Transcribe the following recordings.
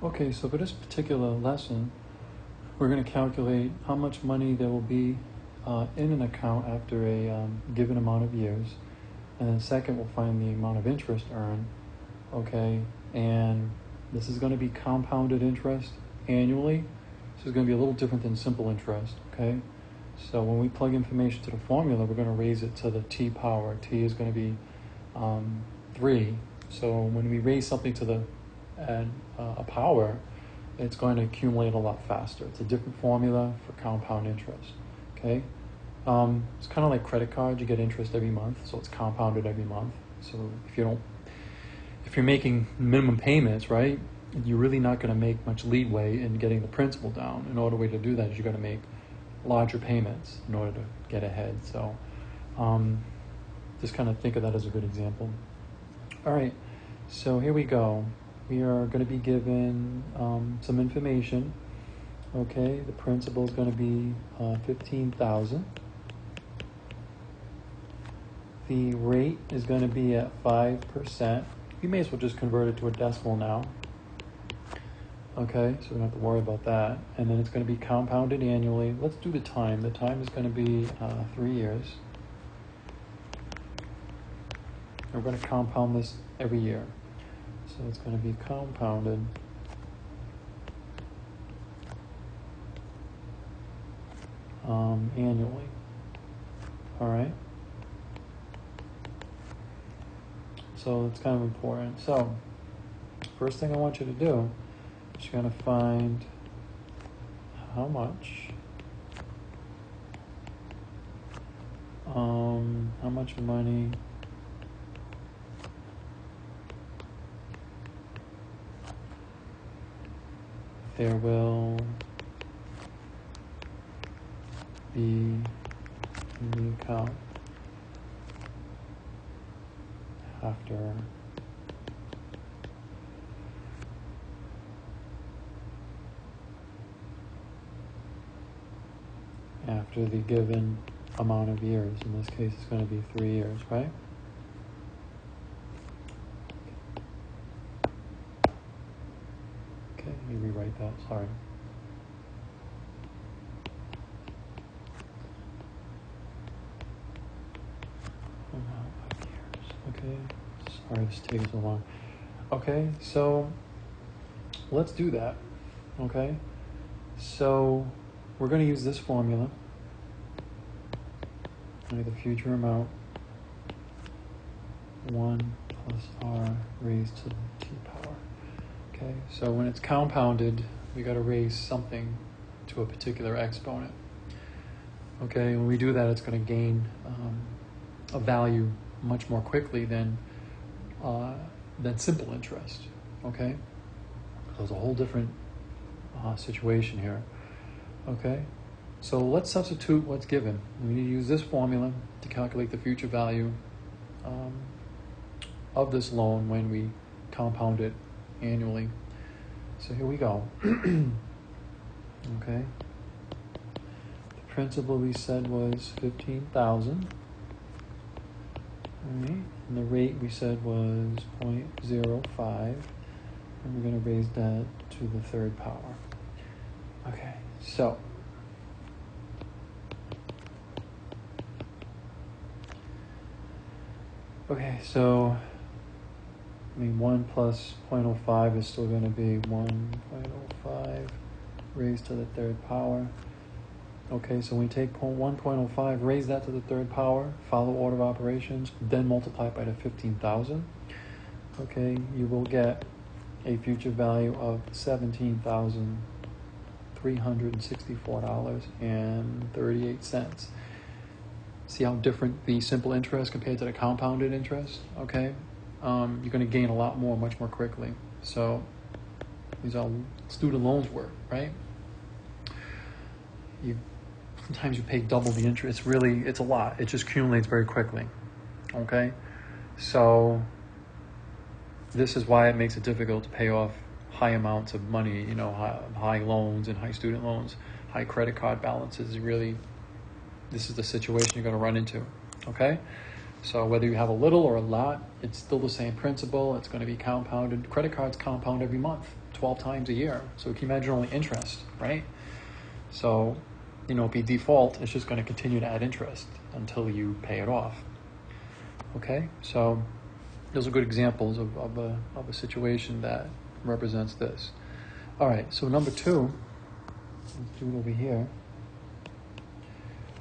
Okay, so for this particular lesson, we're going to calculate how much money there will be in an account after a given amount of years. And then second, we'll find the amount of interest earned. Okay, and this is going to be compounded interest annually. This is going to be a little different than simple interest. Okay, so when we plug information to the formula, we're going to raise it to the t power. T is going to be 3. So when we raise something to the a power, it's going to accumulate a lot faster. It's a different formula for compound interest. Okay, it's kind of like credit cards. You get interest every month, so it's compounded every month. So if you're making minimum payments, right, you're really not going to make much leeway in getting the principal down. In order to do that, is you're going to make larger payments in order to get ahead. So just kind of think of that as a good example. All right, so here we go. We are going to be given some information. Okay, the principal is going to be $15,000. The rate is going to be at 5%. You may as well just convert it to a decimal now. Okay, so we don't have to worry about that. And then it's going to be compounded annually. Let's do the time. The time is going to be 3 years. And we're going to compound this every year. So it's going to be compounded annually. All right. So it's kind of important. So first thing I want you to do is you're going to find how much money there will be in the account after the given amount of years. In this case, it's going to be 3 years, right? Okay, let me rewrite that, sorry. Okay, sorry this takes so long. Okay, so let's do that. Okay, so we're going to use this formula. The future amount 1 plus r raised to the t power. Okay, so when it's compounded, we got to raise something to a particular exponent. Okay, when we do that, it's going to gain a value much more quickly than simple interest. Okay, so it's a whole different situation here. Okay, so let's substitute what's given. We need to use this formula to calculate the future value of this loan when we compound it annually. So here we go. Okay, the principal we said was $15,000. All right, and the rate we said was 0.05, and we're going to raise that to the third power. Okay, so so 1 plus 0.05 is still going to be 1.05 raised to the third power. Okay, so we take 1.05, raise that to the third power, follow order of operations, then multiply it by the 15,000. Okay, you will get a future value of $17,364.38. See how different the simple interest compared to the compounded interest? Okay, you're going to gain a lot more, much more quickly. So these are student loans work, right? Sometimes you pay double the interest. It's a lot. It just accumulates very quickly. Okay, so this is why it makes it difficult to pay off high amounts of money. You know, high loans and high student loans, high credit card balances. This is the situation you're going to run into. Okay, So whether you have a little or a lot, it's still the same principal. It's going to be compounded. Credit cards compound every month, 12 times a year. So can you imagine only interest, right? So, by default, it's just going to continue to add interest until you pay it off. Okay, so those are good examples of a situation that represents this. All right, so number 2, let's do it over here.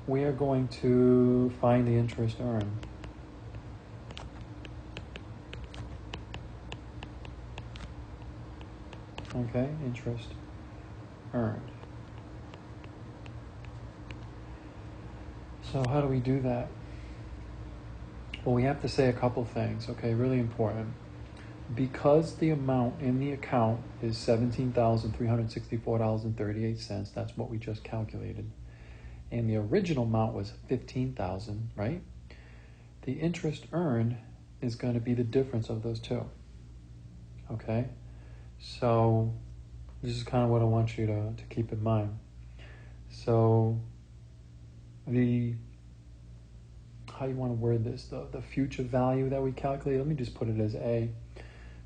We are going to find the interest earned. Okay, interest earned. So how do we do that? Well, we have to say a couple things, okay, really important. Because the amount in the account is $17,364.38, that's what we just calculated, and the original amount was $15,000, right? The interest earned is going to be the difference of those two, okay? So this is kind of what I want you to keep in mind. So how you want to word this, the future value that we calculate, let me just put it as A.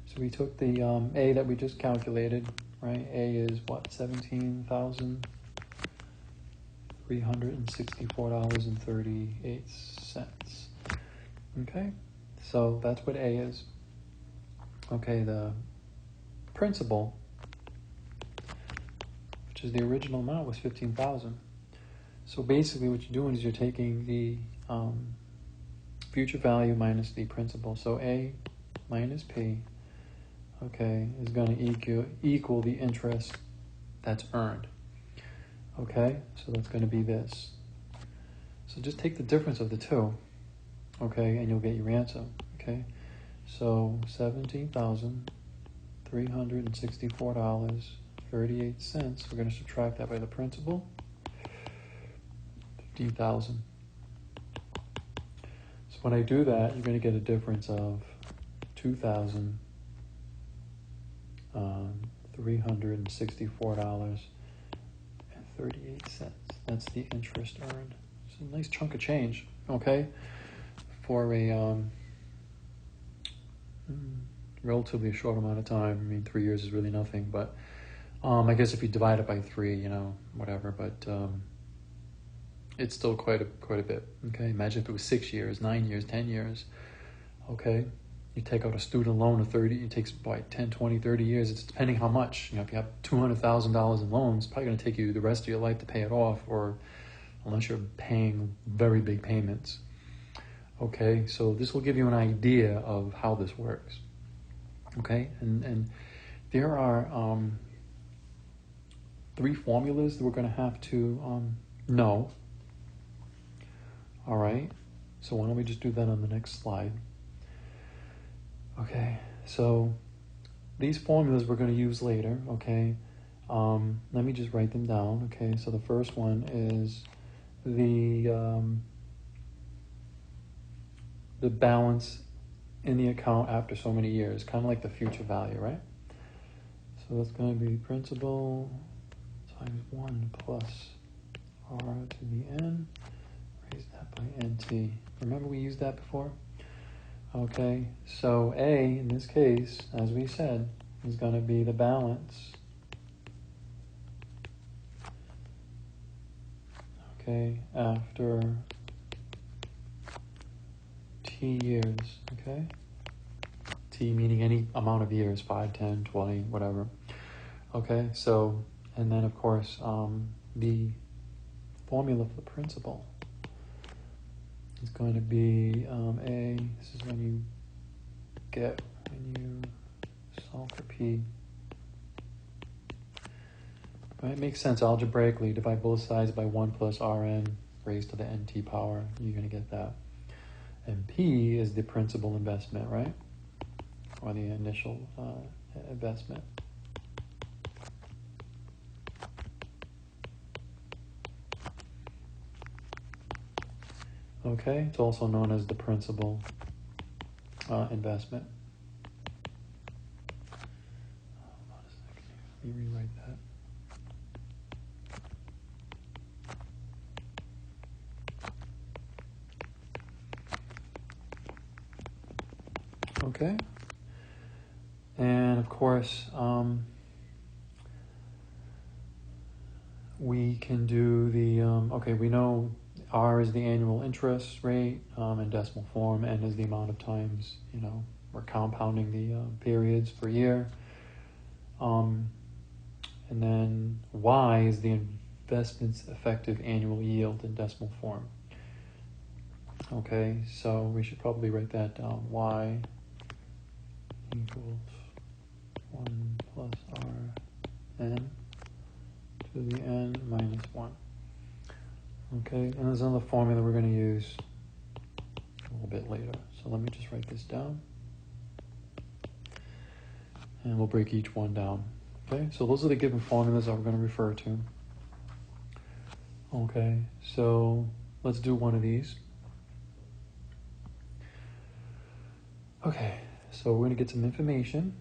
So we took the A that we just calculated, right? A is what, $17,364.38. Okay, so that's what A is. Okay, the principal, which is the original amount, was $15,000. So basically what you're doing is you're taking the future value minus the principal. So A minus P, okay, is going to equal the interest that's earned. Okay, so that's going to be this. So just take the difference of the two, okay, and you'll get your answer. Okay, so $17,364.38. We're going to subtract that by the principal, 15,000. So when I do that, you're going to get a difference of $2,364.38. That's the interest earned. It's a nice chunk of change, okay, for a relatively short amount of time. I mean, 3 years is really nothing, but I guess if you divide it by 3, whatever, but it's still quite a bit, okay? Imagine if it was 6 years, 9 years, 10 years, okay? You take out a student loan of 30, it takes 10, 20, 30 years. It's depending how much. If you have $200,000 in loans, it's probably going to take you the rest of your life to pay it off, or unless you're paying very big payments. Okay, so this will give you an idea of how this works. Okay, and there are 3 formulas that we're going to have to know. All right, so why don't we just do that on the next slide? Okay, so these formulas we're going to use later, okay? Let me just write them down, okay? So the first one is the balance in the account after so many years, kind of like the future value, right? So that's going to be principal times 1 plus r to the n, raise that by nt. Remember we used that before? Okay, so A, in this case, as we said, is going to be the balance, okay, after T years, okay? T meaning any amount of years, 5, 10, 20, whatever. Okay, so, and then of course, the formula for the principal is going to be A, this is when you solve for P. Right, it makes sense algebraically. Divide both sides by 1 plus Rn raised to the nt power. You're going to get that. And P is the principal investment, right? Or the initial investment. Okay, it's also known as the principal investment. Hold on a second here. Let me rewrite that. Okay? And of course, we can do the, okay, we know R is the annual interest rate in decimal form, N is the amount of times, we're compounding the periods per year. And then Y is the investment's effective annual yield in decimal form. Okay, so we should probably write that down. Y equals 1 plus Rn to the n minus 1. Okay, and there's another formula we're going to use a little bit later. So let me just write this down. And we'll break each one down. Okay, so those are the given formulas that we're going to refer to. Okay, so let's do one of these. Okay, so we're going to get some information.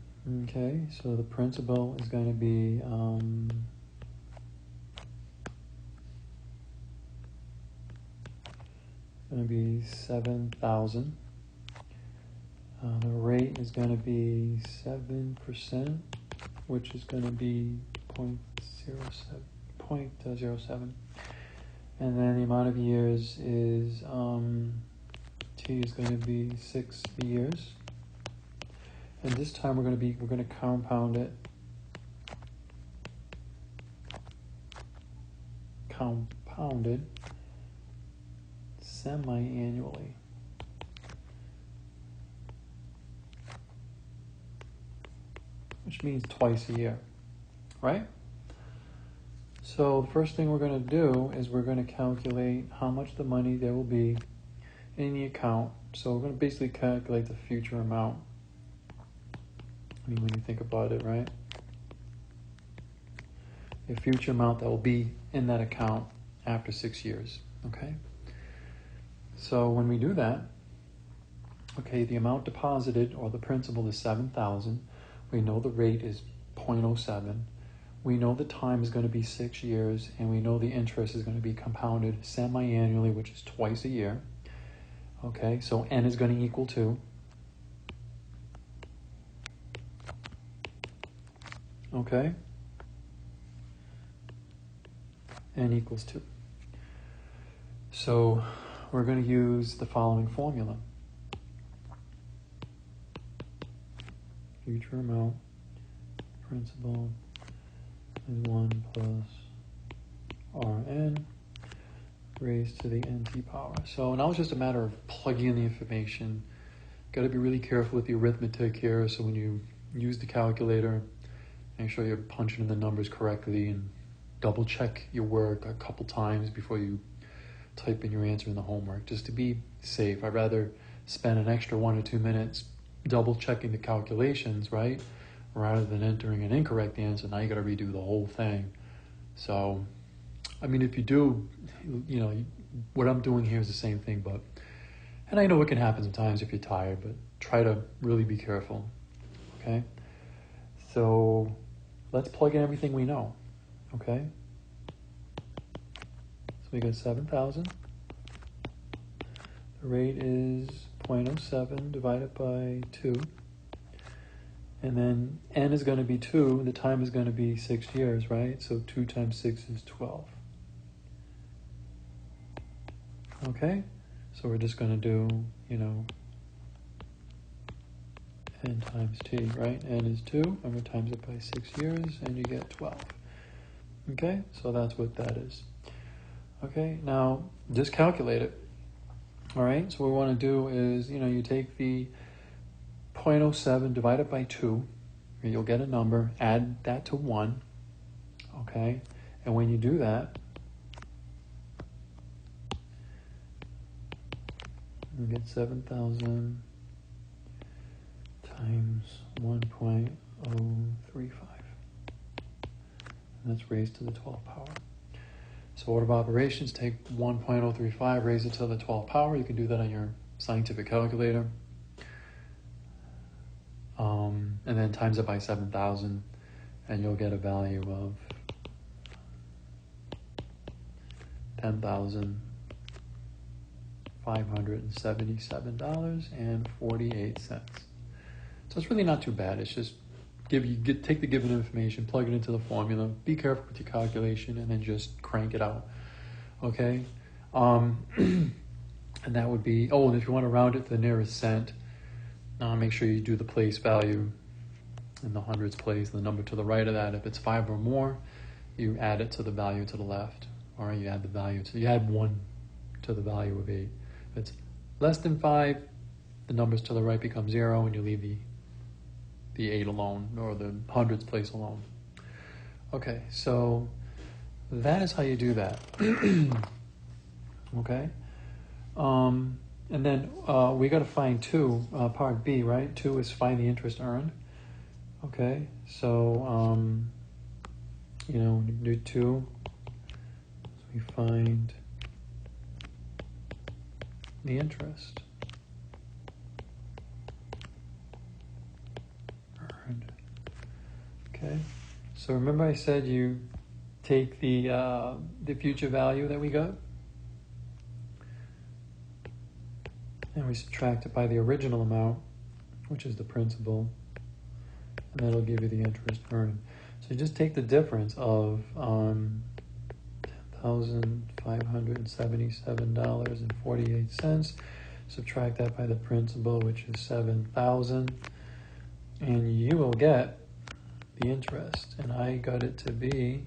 Okay, so the principal is going to be $7,000. The rate is going to be 7%, which is going to be 0.07. And then the amount of years is T is going to be 6 years. And this time we're going to compound it. Compounded semi-annually. Which means twice a year, right? So the first thing we're going to do is we're going to calculate how much the money there will be in the account. So we're going to basically calculate the future amount. I mean, when you think about it, right? The future amount that will be in that account after 6 years, okay? So when we do that, okay, the amount deposited or the principal is $7,000. We know the rate is 0.07. We know the time is going to be 6 years, and we know the interest is going to be compounded semi-annually, which is twice a year. Okay, so N is going to equal 2. Okay? N equals 2. So we're going to use the following formula. Future amount, principal is 1 plus Rn raised to the nt power. So now it's just a matter of plugging in the information. Got to be really careful with the arithmetic here, so when you use the calculator, make sure you're punching in the numbers correctly and double check your work a couple times before you type in your answer in the homework, just to be safe. I'd rather spend an extra 1 or 2 minutes double checking the calculations, right? Rather than entering an incorrect answer. Now you got to redo the whole thing. So, I mean, if you do, what I'm doing here is the same thing, and I know it can happen sometimes if you're tired, but try to really be careful, okay? So let's plug in everything we know, okay? So we got 7,000. The rate is 0.07 divided by 2. And then N is going to be 2. The time is going to be 6 years, right? So 2 times 6 is 12. Okay? So we're just going to do, N times T, right? N is 2, and we times it by 6 years, and you get 12. Okay? So that's what that is. Okay? Now, just calculate it. All right? So what we want to do is, you take the 0.07 divided by 2, and you'll get a number. Add that to 1. Okay? And when you do that, you get 7,000 times 1.035. And that's raised to the 12th power. So order of operations, take 1.035, raise it to the 12th power. You can do that on your scientific calculator. And then times it by 7,000, and you'll get a value of $10,577.48. So it's really not too bad. It's just take the given information, plug it into the formula, be careful with your calculation, and then just crank it out. Okay? And that would be, and if you want to round it to the nearest cent, make sure you do the place value in the hundreds place, the number to the right of that. If it's 5 or more, you add it to the value to the left. All right, you add 1 to the value of 8. If it's less than 5, the numbers to the right become 0, and you leave the 8 alone, or the hundreds place alone. Okay, so that is how you do that. Okay? And then we got to find 2, part B, right? 2 is find the interest earned. Okay, so, do 2. So we find the interest earned. Okay, so remember I said you take the future value that we got, and we subtract it by the original amount, which is the principal, and that'll give you the interest earned. So you just take the difference of $10,577.48, subtract that by the principal, which is $7,000, and you will get the interest. And I got it to be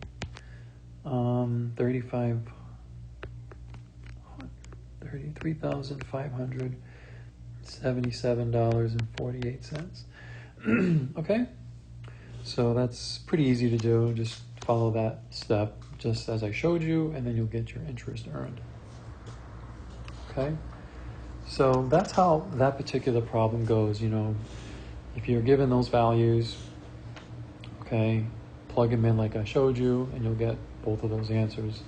$33,577.48. Okay, so that's pretty easy to do. Just follow that step, just as I showed you, and then you'll get your interest earned. Okay, so that's how that particular problem goes. If you're given those values, okay, plug them in like I showed you, and you'll get both of those answers.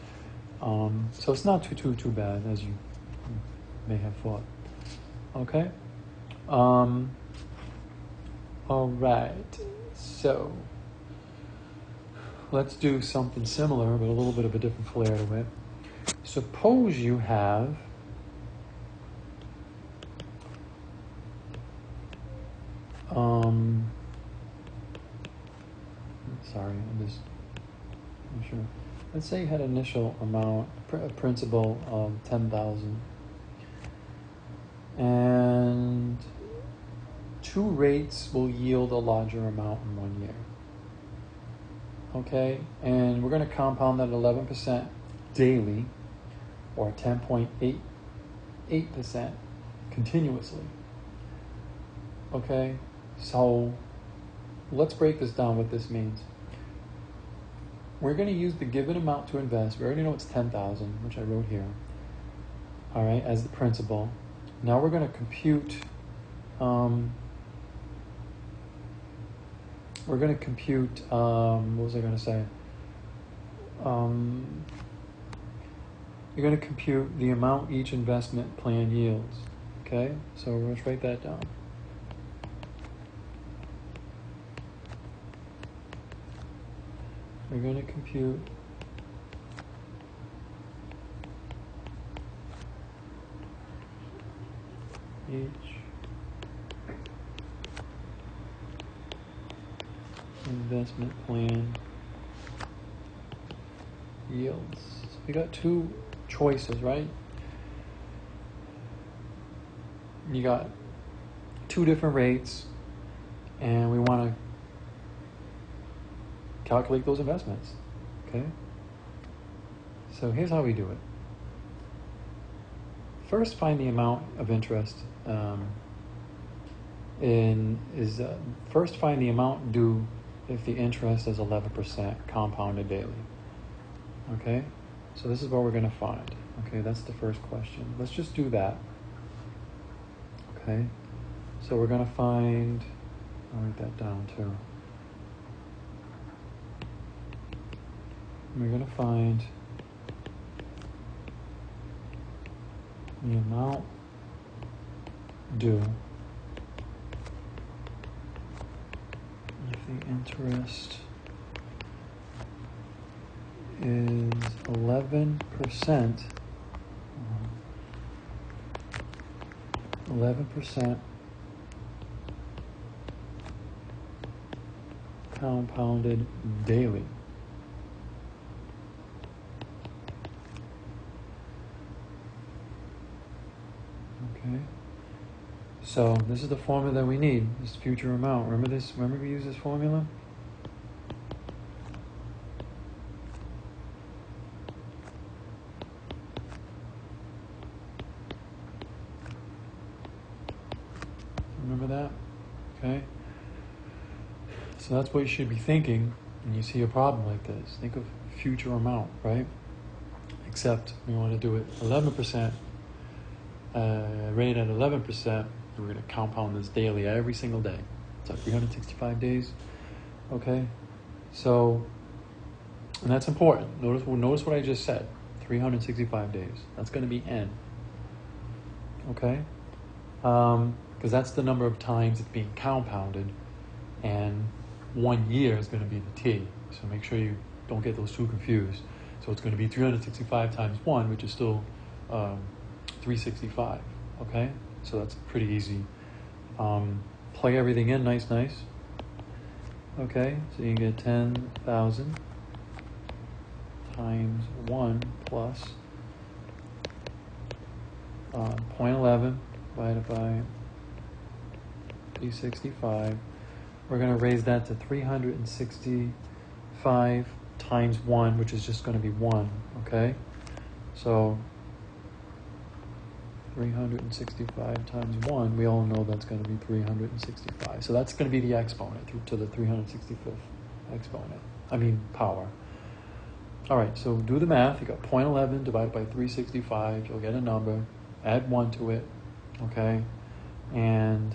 So it's not too bad as you may have thought. Okay. All right. So let's do something similar, but a little bit of a different flair to it. Suppose you have I'm sure. Let's say you had initial amount, principal of 10,000, and 2 rates will yield a larger amount in 1 year. Okay, and we're going to compound that at 11% daily, or 10.88% continuously. Okay, so let's break this down, what this means. We're going to use the given amount to invest. We already know it's 10,000, which I wrote here. All right, as the principal. Now we're going to compute. What was I going to say? You're going to compute the amount each investment plan yields. Okay, so let's write that down. We're going to compute each investment plan yields. So we got 2 choices, right? You got 2 different rates, and we want to calculate those investments. Okay? So here's how we do it. First, find the amount of interest. First find the amount due if the interest is 11% compounded daily. Okay? So this is what we're going to find. Okay, that's the first question. Let's just do that. Okay? So we're going to find, I'll write that down too. We're going to find the amount due if the interest is 11% compounded daily. Okay. So this is the formula that we need, this future amount. Remember this? Remember we use this formula? Remember that? Okay. So that's what you should be thinking when you see a problem like this. Think of future amount, right? Except we want to do it 11%, rate at 11%. We're going to compound this daily every single day. So 365 days. Okay. So, and that's important. Notice what I just said. 365 days. That's going to be N. Okay. Because that's the number of times it's being compounded, and 1 year is going to be the T. So make sure you don't get those two confused. So it's going to be 365 times 1, which is still 365. Okay? So that's pretty easy. Plug everything in, nice. Okay? So you can get 10,000 times 1 plus 0.11 divided by 365. We're going to raise that to 365 times 1, which is just going to be 1, okay? So 365 times 1, we all know that's going to be 365. So that's going to be the exponent to the 365th exponent. Power. All right, so do the math. You got 0.11 divided by 365. You'll get a number. Add 1 to it, okay? And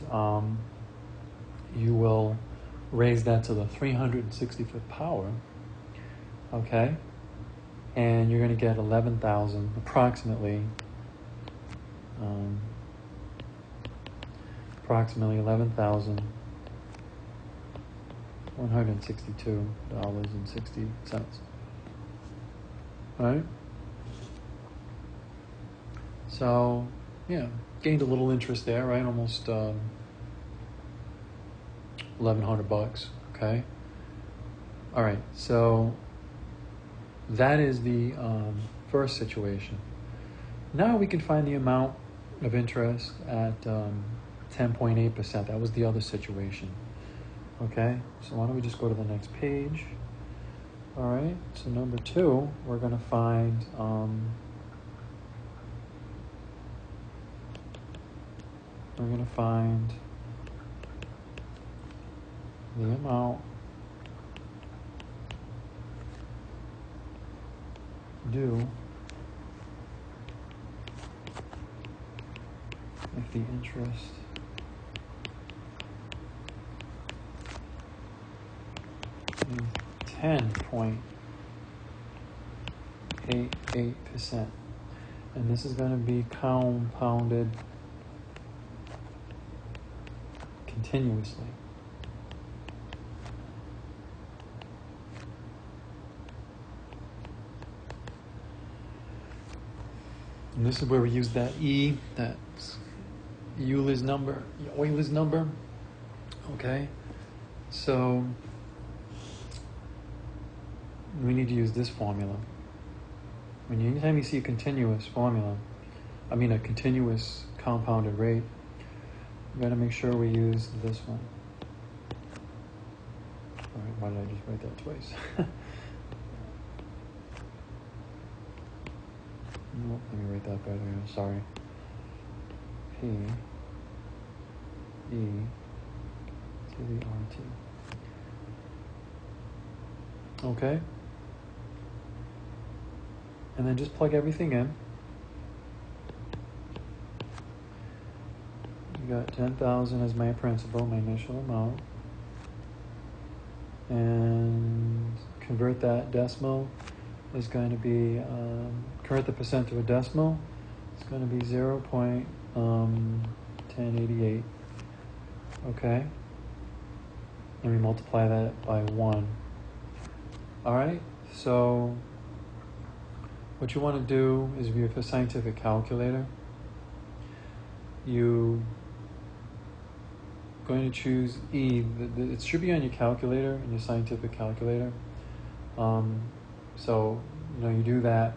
you will raise that to the 365th power, okay? And you're going to get 11,000, approximately $11,162.60. All right? So, yeah, gained a little interest there, right? Almost $1,100, okay? All right, so that is the first situation. Now we can find the amount of interest at 10.8%. That was the other situation, okay? So why don't we just go to the next page? All right, so number 2, we're going to find the amount due if the interest is 10.88%. And this is going to be compounded continuously. And this is where we use that E, that's Euler's number, Euler's number. Okay, so we need to use this formula. Anytime you see a continuous formula, a continuous compounded rate, we got to make sure we use this one. All right, why did I just write that twice? Nope, let me write that better. Sorry. P E to the RT. Okay. And then just plug everything in. You got 10,000 as my principal, my initial amount. And convert that decimal is going to be, convert the percent to a decimal. It's going to be 0.1088. Okay. And we multiply that by 1. All right. So what you want to do is, if you have a scientific calculator, you going to choose E. It should be on your calculator, in your scientific calculator. So, you do that.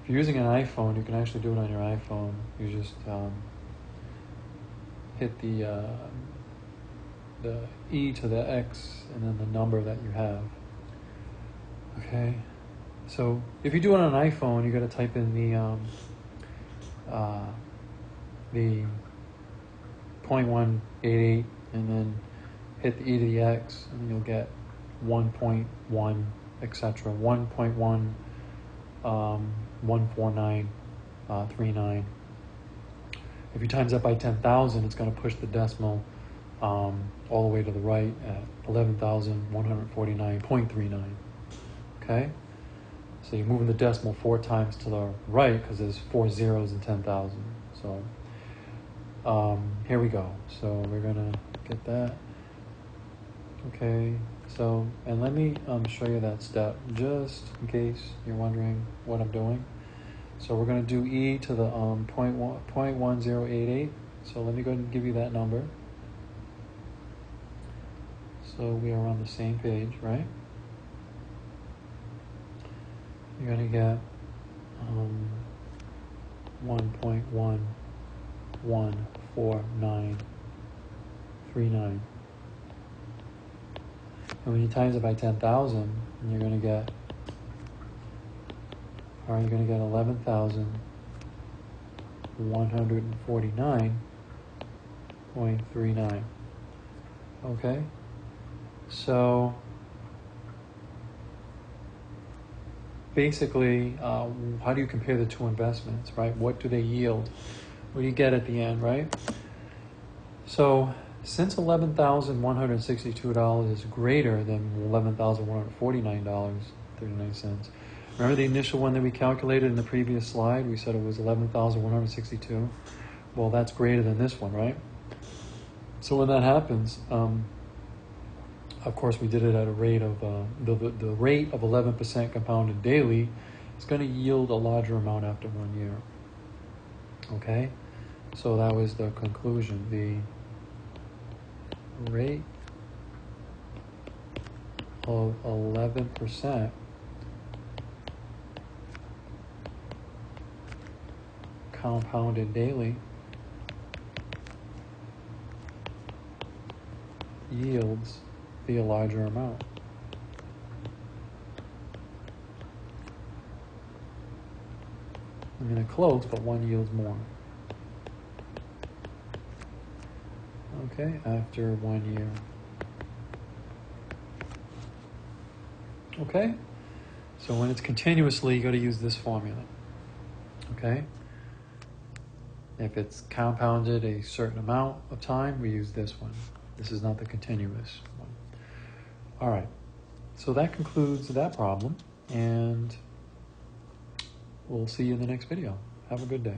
If you're using an iPhone, you can actually do it on your iPhone. You just hit the E to the X and then the number that you have. Okay, so if you do it on an iPhone, you got to type in the 0.188 and then hit the E to the X, and you'll get 1.1, etc. 1.14939. If you times that by 10,000, it's going to push the decimal all the way to the right at 11,149.39. Okay? So you're moving the decimal 4 times to the right because there's 4 zeros in 10,000. So here we go. So we're going to get that. Okay, so, and let me show you that step just in case you're wondering what I'm doing. So we're going to do E to the 0.1088. So let me go ahead and give you that number. So we are on the same page, right? You're going to get 1.114939. And when you times it by 10,000, you're going to get 11,149.39. Okay? So basically, how do you compare the two investments, right? What do they yield? What do you get at the end, right? So since $11,162 is greater than $11,149.39, remember the initial one that we calculated in the previous slide? We said it was $11,162. Well, that's greater than this one, right? So when that happens, of course, we did it at a rate of the rate of 11% compounded daily. It's going to yield a larger amount after 1 year. Okay, so that was the conclusion. The rate of 11% compounded daily yields the larger amount. I mean, it close, but one yields more. Okay, after 1 year. Okay, so when it's continuously, you got to use this formula. Okay, if it's compounded a certain amount of time, we use this one. This is not the continuous one. All right, so that concludes that problem, and we'll see you in the next video. Have a good day.